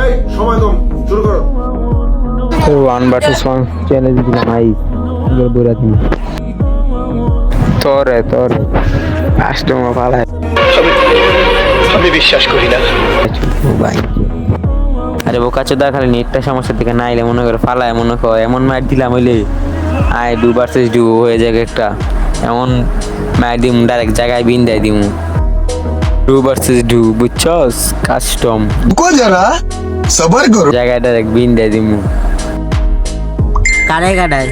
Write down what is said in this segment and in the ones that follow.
এই সময় কম, শুরু করো। ওয়ান ভার্সেস ওয়ান চ্যালেঞ্জ দিলাম ভাই, দৌড়া দিন তোরে কাস্টমার পালায় আমি বিশ্বাস করি না। ভাই। আরে বোকা চোদা, খালি নেটটা সমস্যা থেকে না এলে মনে করে ফালায়, মনে কর এমন ম্যাচ দিলাম হইলে আয় 2 ভার্সেস 2 হয়ে যাবে একটা, এমন ম্যাচ দিম ডাইরেক্ট জায়গায় বিন দেয় দিম 2 ভার্সেস 2 বুঝছস, কাস্টম को जरा सबर करो। জায়গায় ডাইরেক্ট বিন দেয় দিম। কারে কাটায়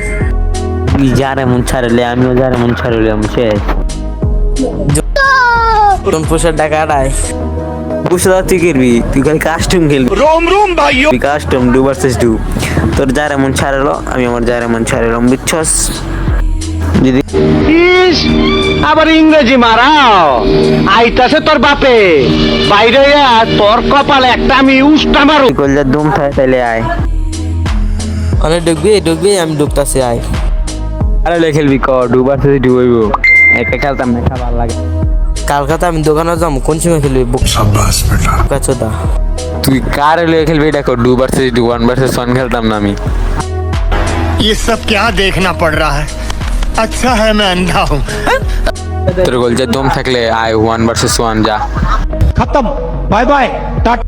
তুই যারে মন ছাড়লে আমিও যারে মন ছাড়লে আমি শেষ। কোন পোষার টাকা কাটায় বুঝতে তুই খেলবি, তুই খালি কাস্টম খেলবি, रोम रोम भाइयों। তুই কাস্টম 2 ভার্সেস 2, তোর যারে মন ছাড়লো আমি আমার যারে মন ছাড়লাম বুঝছস। যদি আবার ইংরেজি মারাও আইতাছে তোর বাপে বাইরে তোর কপালে একটা আমি উষ্টা মারু। কলজার দম থাকে তাইলে আয়, অনেক ডুববি আমি ডুবতাছি আয়। আরে লে খেলবি ক 2 ভার্সেস 2 হইব, একা খেলতাম না, খেলা ভালো লাগে। কালকাতা আমি দোকানে যাবো, কোন সময় খেলবি शाबाश बेटा। বোকা চোদা। তুই কার লয়ে খেলবি এটা কর, 2 ভার্সেস 2 1 ভার্সেস 1 খেলতাম না আমি। ये सब क्या देखना पड़ रहा है? अच्छा है मैं अंधा हूँ। তোর কলজার দম থাকলে আয় 1 ভার্সেস 1 যা। खत्म, बाय बाय, टाटा।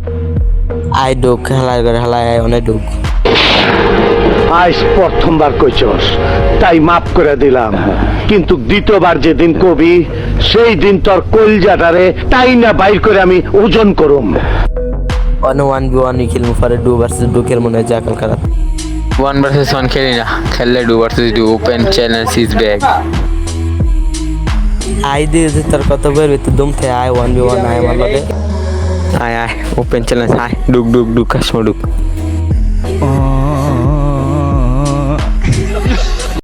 আয় ডুব খেলার ঘরে হেলায় আয়, অনেক ডুব। আজ প্রথমবার কইছস তাই মাফ করে দিলাম, কিন্তু দ্বিতীয়বার যেদিন কবি সেই দিন তোর কলজাটারে তাই না বাইর করে আমি ওজন করুম। অনে 1v1 খেলবো, পরে 2 ভার্সেস 2 খেলবো না যা কালকাতা। 1 ভার্সেস 1 খেলি না, খেললে 2 versus 2 open challenge is back. আয় দিয়ে যে তোর কত বেরবে তুই দম থেকে আয় 1v1 আয় আমার লগে। আয় ওপেন চ্যালেঞ্জ আয়, ডুক কাশ্মীর ডুক।